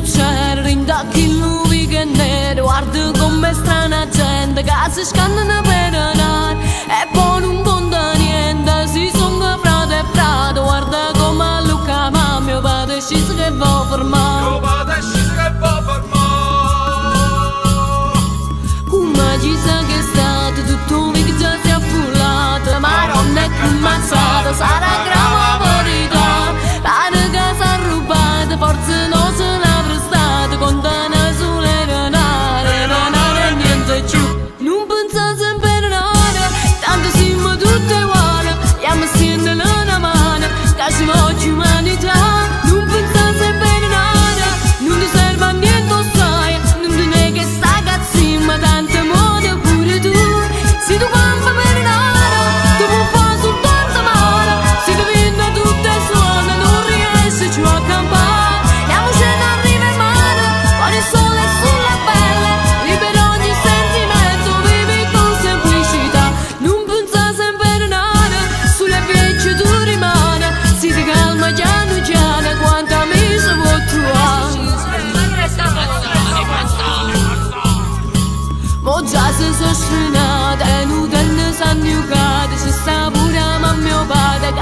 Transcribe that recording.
succede in chi lui che nero, guarda come strana gente che si scannano per andare e poi non conta niente, si sono frate e frate, guarda come Luca ma mio padre sciso che va fermare, mio padre sciso che va fermare, come ci sa che è stato tutto che già si è affullato, ma non è che ammazzato, sarà grava verità, pare che si è rubato, forse non se l'ha prestato, contana sulle denare, denare e niente più, non pensa sempre a nada, tanto siamo tutti uguali, stiamo assieme una mano, che siamo oggi umanità, non pensa sempre a nada, non ti serve a niente sai, non ti nega sta cazzimma, tanto modo pure tu, se tu campa per nada, tu puoi fare soltanto male, se ti vinna tutte le suone, non riesci più a campare, la voce non arriva in mano, con il sole sulla pelle, libero ogni sentimento, vivi con semplicità, non pensa sempre a nada, sulle piegge tu rimani, si ti calma piano piano, quanto amici vuoi trovare. Mo già si sono sfrenate e non te ne sanno giocate, se sta pure a mio padre, che